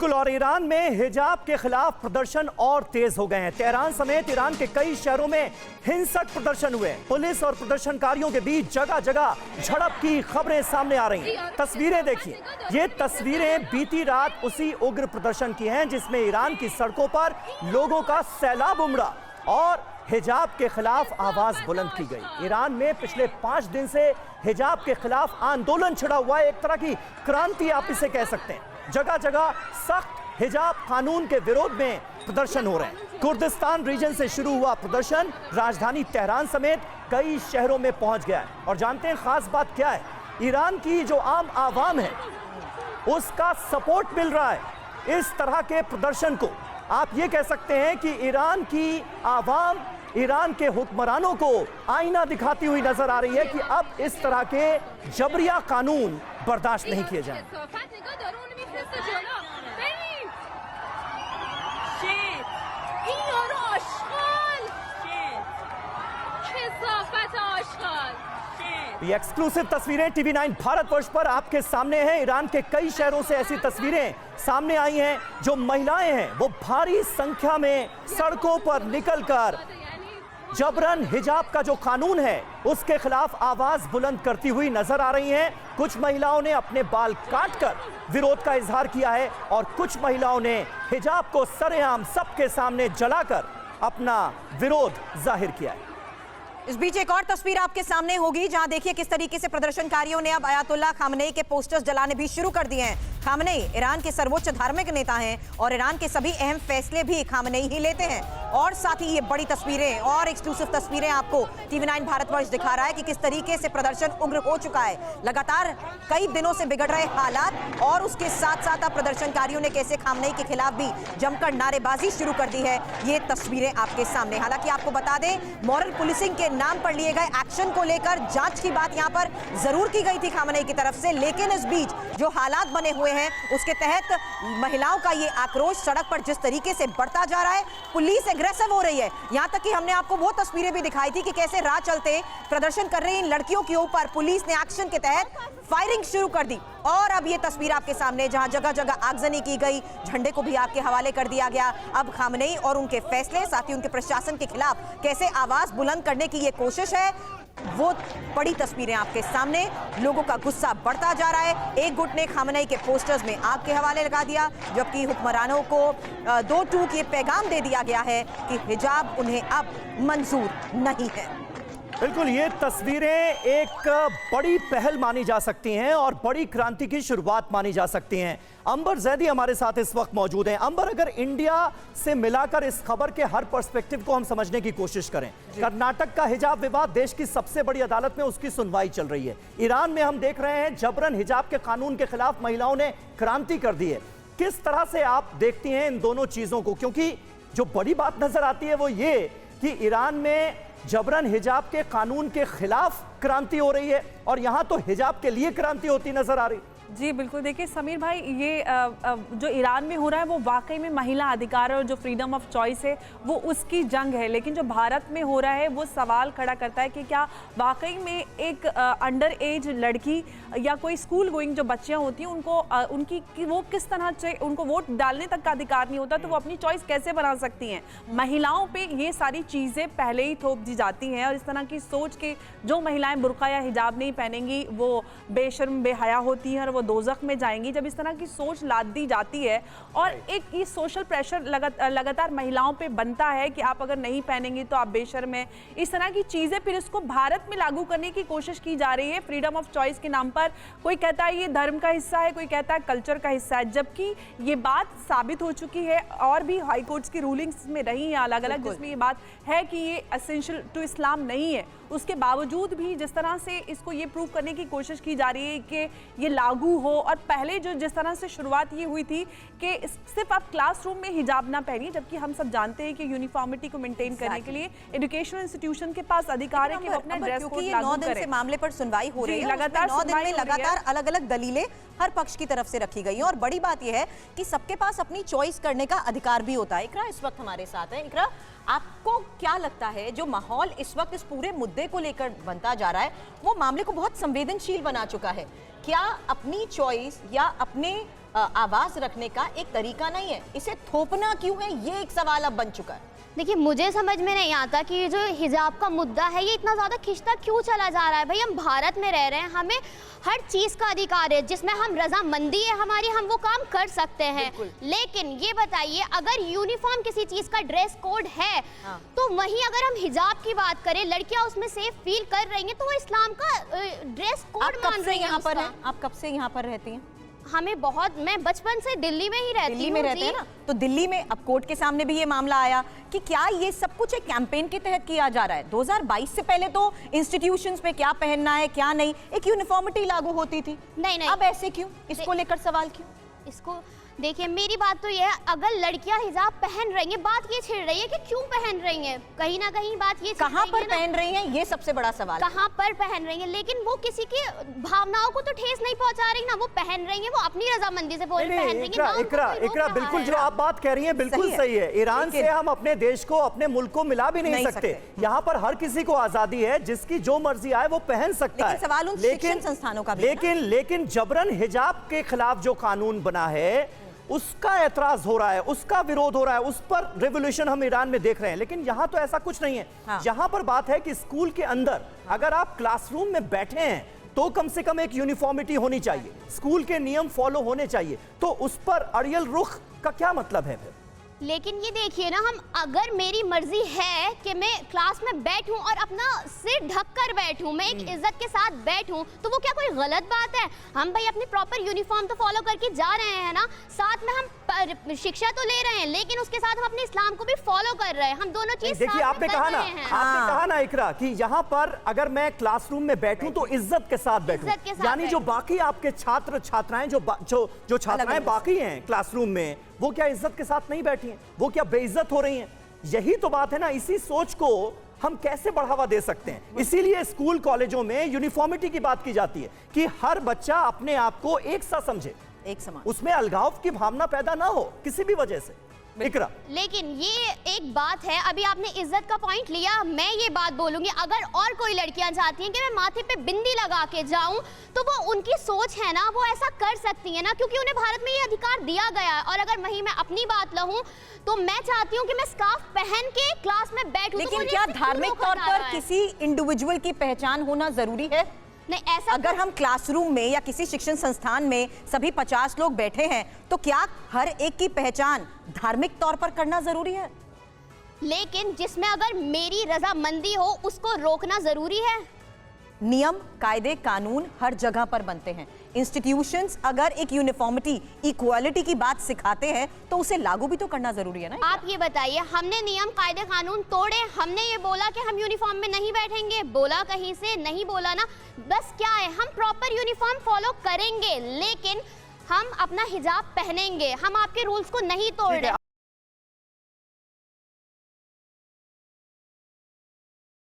बिल्कुल। और ईरान में हिजाब के खिलाफ प्रदर्शन और तेज हो गए हैं। तेहरान समेत ईरान के कई शहरों में हिंसक प्रदर्शन हुए। पुलिस और प्रदर्शनकारियों के बीच जगह जगह झड़प की खबरें सामने आ रही हैं। तस्वीरें देखिए, ये तस्वीरें बीती रात उसी उग्र प्रदर्शन की हैं जिसमें ईरान की सड़कों पर लोगों का सैलाब उमड़ा और हिजाब के खिलाफ आवाज बुलंद की गई। ईरान में पिछले 5 दिन से हिजाब के खिलाफ आंदोलन छिड़ा हुआ है। एक तरह की क्रांति आप इसे कह सकते हैं। जगह जगह सख्त हिजाब कानून के विरोध में प्रदर्शन हो रहे हैं। कुर्दिस्तान रीजन से शुरू हुआ प्रदर्शन राजधानी तेहरान समेत कई शहरों में पहुंच गया है। और जानते हैं खास बात क्या है? ईरान की जो आम आवाम है उसका सपोर्ट मिल रहा है इस तरह के प्रदर्शन को। आप ये कह सकते हैं कि ईरान की आवाम ईरान के हुक्मरानों को आईना दिखाती हुई नजर आ रही है कि अब इस तरह के जबरिया कानून बर्दाश्त नहीं किए जाएं। ये एक्सक्लूसिव तस्वीरें टीवी 9 भारतवर्ष पर आपके सामने हैं। ईरान के कई शहरों से ऐसी तस्वीरें सामने आई हैं। जो महिलाएं हैं वो भारी संख्या में सड़कों पर निकलकर जबरन हिजाब का जो कानून है उसके खिलाफ आवाज बुलंद करती हुई नजर आ रही हैं। कुछ महिलाओं ने अपने बाल काटकर विरोध का इजहार किया है और कुछ महिलाओं ने हिजाब को सरेआम सबके सामने जलाकर अपना विरोध जाहिर किया है। इस बीच एक और तस्वीर आपके सामने होगी जहां देखिए किस तरीके से प्रदर्शनकारियों ने अब अयातुल्लाह खामनेई के पोस्टर्स जलाने भी शुरू कर दिए हैं। खामनेई ईरान के सर्वोच्च धार्मिक नेता हैं और ईरान के सभी अहम फैसले भी खामनेई ही लेते हैं। और साथ ही ये बड़ी तस्वीरें और एक्सक्लूसिव तस्वीरें आपको टीवी 9 भारतवर्ष दिखा रहा है कि किस तरीके से प्रदर्शन उग्र हो चुका है। लगातार कई दिनों से बिगड़ रहे हालात और उसके साथ साथ अब प्रदर्शनकारियों ने कैसे खामनेई के खिलाफ भी जमकर नारेबाजी शुरू कर दी है, ये तस्वीरें आपके सामने। हालांकि आपको बता दें, मॉरल पुलिसिंग के नाम पर लिए गए एक्शन को लेकर जांच की बात यहां पर जरूर की गई थी खामनेई की तरफ से, लेकिन इस बीच जो हालात बने हुए हैं उसके तहत महिलाओं का ये आक्रोश सड़क पर जिस तरीके से बढ़ता जा रहा है, पुलिस एग्रेसिव हो रही है। यहां तक कि हमने आपको वो तस्वीरें भी दिखाई थी कि कैसे राह चलते प्रदर्शन कर रही इन लड़कियों के ऊपर पुलिस ने एक्शन के तहत फायरिंग शुरू कर दी। और अब ये तस्वीर आपके सामने जहां जगह जगह आगजनी की गई, झंडे को भी आपके हवाले कर दिया गया। अब खामनेई और उनके फैसले, साथ ही उनके प्रशासन के खिलाफ कैसे आवाज बुलंद करने की ये कोशिश है, वो बड़ी तस्वीरें आपके सामने। लोगों का गुस्सा बढ़ता जा रहा है। एक गुट ने खामनेई के पोस्टर्स में आग के हवाले लगा दिया, जबकि हुक्मरानों को 2 टूक ये पैगाम दे दिया गया है कि हिजाब उन्हें अब मंजूर नहीं है। बिल्कुल, ये तस्वीरें एक बड़ी पहल मानी जा सकती हैं और बड़ी क्रांति की शुरुआत मानी जा सकती हैं। अंबर जैदी हमारे साथ इस वक्त मौजूद हैं। अंबर, अगर इंडिया से मिलाकर इस खबर के हर पर्सपेक्टिव को हम समझने की कोशिश करें, कर्नाटक का हिजाब विवाद देश की सबसे बड़ी अदालत में उसकी सुनवाई चल रही है। ईरान में हम देख रहे हैं जबरन हिजाब के कानून के खिलाफ महिलाओं ने क्रांति कर दी है। किस तरह से आप देखती हैं इन दोनों चीजों को? क्योंकि जो बड़ी बात नजर आती है वो ये कि ईरान में जबरन हिजाब के कानून के खिलाफ क्रांति हो रही है और यहां तो हिजाब के लिए क्रांति होती नजर आ रही। जी बिल्कुल, देखिए समीर भाई, ये जो ईरान में हो रहा है वो वाकई में महिला अधिकार और जो फ्रीडम ऑफ चॉइस है वो उसकी जंग है। लेकिन जो भारत में हो रहा है वो सवाल खड़ा करता है कि क्या वाकई में एक अंडर एज लड़की या कोई स्कूल गोइंग जो बच्चियां होती हैं उनको उनकी वो किस तरह से उनको वोट डालने तक का अधिकार नहीं होता, तो वो अपनी चॉइस कैसे बना सकती हैं? महिलाओं पे ये सारी चीज़ें पहले ही थोप दी जाती हैं और इस तरह की सोच के जो महिलाएं बुर्का या हिजाब नहीं पहनेंगी वो बेशर्म बेहया होती हैं और वो दोज़ख में जाएंगी। जब इस तरह की सोच लाद दी जाती है और एक ये सोशल प्रेशर लगातार महिलाओं पे बनता है कि आप अगर नहीं पहनेंगी तो आप बेशर्म हैं, इस तरह की चीज़ें फिर इसको भारत में लागू करने की कोशिश की जा रही है फ्रीडम ऑफ चॉइस के नाम पर। कोई कहता है ये धर्म का हिस्सा है, कोई कहता है कल्चर का हिस्सा है, जबकि ये बात साबित हो चुकी है और भी हाई कोर्ट्स की रूलिंग्स में रही है अलग अलग, जिसमें ये बात है कि ये एसेंशियल टू इस्लाम नहीं है। उसके बावजूद भी जिस तरह से इसको ये प्रूव करने की कोशिश की जा रही है कि ये लागू हो, और पहले जो जिस तरह से शुरुआत ये हुई थी कि सिर्फ आप क्लासरूम में हिजाब ना पहनिए, जबकि हम सब जानते हैं कि यूनिफॉर्मिटी को मेंटेन करने के लिए एजुकेशनल इंस्टीट्यूशन के पास अधिकार है कि वो अपना ड्रेस कोड लागू करें। 9 दिन से मामले पर सुनवाई हो रही है, लगातार 9 दिन में लगातार अलग अलग दलीलें हर पक्ष की तरफ से रखी गई है और बड़ी बात यह है कि सबके पास अपनी चॉइस करने का अधिकार भी होता है। इकरा इस वक्त हमारे साथ है। इकरा, आपको क्या लगता है जो माहौल इस वक्त इस पूरे मुद्दे को लेकर बनता जा रहा है वो मामले को बहुत संवेदनशील बना चुका है? क्या अपनी चॉइस या अपने आवाज रखने का एक तरीका नहीं है, इसे थोपना क्यों है, ये एक सवाल अब बन चुका है। देखिए, मुझे समझ में नहीं आता कि ये जो हिजाब का मुद्दा है ये इतना ज़्यादा खिंचता क्यों चला जा रहा है। भाई, हम भारत में रह रहे हैं, हमें हर चीज़ का अधिकार है, जिसमें हम रजामंदी है हमारी, हम वो काम कर सकते हैं। लेकिन ये बताइए, अगर यूनिफॉर्म किसी चीज़ का ड्रेस कोड है तो वहीं अगर हम हिजाब की बात करें, लड़कियां उसमें सेफ फील कर रही हैं तो वो इस्लाम का ड्रेस कोड मान रही हैं। यहाँ पर है, आप कब से यहाँ पर रहती हैं? हमें बहुत, मैं बचपन से दिल्ली में ही रहती हूँ। दिल्ली में रहते हैं ना, तो दिल्ली में अब कोर्ट के सामने भी ये मामला आया कि क्या ये सब कुछ एक कैंपेन के तहत किया जा रहा है। 2022 से पहले तो इंस्टीट्यूशंस में क्या पहनना है क्या नहीं, एक यूनिफॉर्मिटी लागू होती थी। नहीं, अब ऐसे क्यों, इसको लेकर सवाल क्यों? इसको देखिए, मेरी बात तो ये है, अगर लड़कियां हिजाब पहन रही हैं, बात ये छिड़ रही है कि क्यों पहन रही हैं। कहीं ना कहीं बात ये कहाँ पर पहन रही हैं, ये सबसे बड़ा सवाल है। कहाँ पर पहन रही हैं, लेकिन वो किसी की भावनाओं को तो ठेस नहीं पहुंचा रही ना। वो पहन रही हैं, वो अपनी रजामंदी से पहन रही हैं। इकरा, बिल्कुल जो आप बात कह रही हैं बिल्कुल सही है। ईरान से हम अपने देश को, अपने मुल्क को मिला भी नहीं सकते। यहाँ पर हर किसी को आजादी है, जिसकी जो मर्जी आए वो पहन सकता है। सवाल उन शिक्षण संस्थानों का भी है। लेकिन जबरन हिजाब के खिलाफ जो कानून बना है उसका एतराज हो रहा है, उसका विरोध हो रहा है, उस पर रेवोल्यूशन हम ईरान में देख रहे हैं। लेकिन यहां तो ऐसा कुछ नहीं है। यहां पर बात है कि स्कूल के अंदर अगर आप क्लासरूम में बैठे हैं तो कम से कम एक यूनिफॉर्मिटी होनी चाहिए, स्कूल के नियम फॉलो होने चाहिए। तो उस पर अड़ियल रुख का क्या मतलब है फिर? लेकिन ये देखिए ना, हम अगर मेरी मर्जी है कि मैं क्लास में बैठूं और अपना सिर ढक कर बैठूं, मैं एक इज्जत के साथ बैठूं, तो वो क्या कोई गलत बात है? हम भाई अपनी प्रॉपर यूनिफॉर्म तो फॉलो करके जा रहे हैं ना, साथ में हम शिक्षा तो ले रहे हैं, लेकिन उसके साथ हम अपने इस्लाम को भी फॉलो कर रहे हैं। हम दोनों चीज देखिए, आपने कहा ना इकरा कि यहाँ पर अगर मैं क्लासरूम में बैठूं तो इज्जत के साथ बैठूं, यानी जो बाकी आपके छात्र छात्राएं जो छात्राएं बाकी हैं क्लासरूम में, वो क्या इज्जत के साथ नहीं बैठी हैं? वो क्या बेइज्जत हो रही हैं? यही तो बात है ना। इसी सोच को हम कैसे बढ़ावा दे सकते हैं? इसीलिए स्कूल कॉलेजों में यूनिफॉर्मिटी की बात की जाती है कि हर बच्चा अपने आप को एक सा समझे, एक समान, उसमें अलगाव की भावना पैदा ना हो किसी भी वजह से। इकरा, लेकिन ये एक बात है, अभी आपने इज्जत का पॉइंट लिया, मैं ये बात बोलूंगी, अगर और कोई लड़कियां चाहती हैं कि मैं माथे पे बिंदी लगा के जाऊं, तो वो उनकी सोच है ना, वो ऐसा कर सकती है ना, क्योंकि उन्हें भारत में ये अधिकार दिया गया है। और अगर वहीं मैं अपनी बात लहूं तो मैं चाहती हूँ कि मैं स्कार्फ पहन के क्लास में बैठूं। लेकिन तो क्या धार्मिक तौर पर किसी इंडिविजुअल की पहचान होना जरूरी है? नहीं, ऐसा अगर हम क्लासरूम में या किसी शिक्षण संस्थान में सभी 50 लोग बैठे हैं तो क्या हर एक की पहचान धार्मिक तौर पर करना जरूरी है? लेकिन जिसमें अगर मेरी रजामंदी हो उसको रोकना जरूरी है। नियम, कायदे, कानून हर जगह पर बनते हैं। इंस्टीट्यूशंस अगर एक यूनिफॉर्मिटी, इक्वालिटी की बात सिखाते हैं तो उसे लागू भी तो करना जरूरी है ना। आप ये बताइए, हमने नियम, कायदे, कानून तोड़े, हमने ये बोला कि हम यूनिफॉर्म में नहीं बैठेंगे, बोला कहीं से नहीं बोला ना। बस क्या है, हम प्रॉपर यूनिफॉर्म फॉलो करेंगे, लेकिन हम अपना हिजाब पहनेंगे, हम आपके रूल्स को नहीं तोड़ रहे।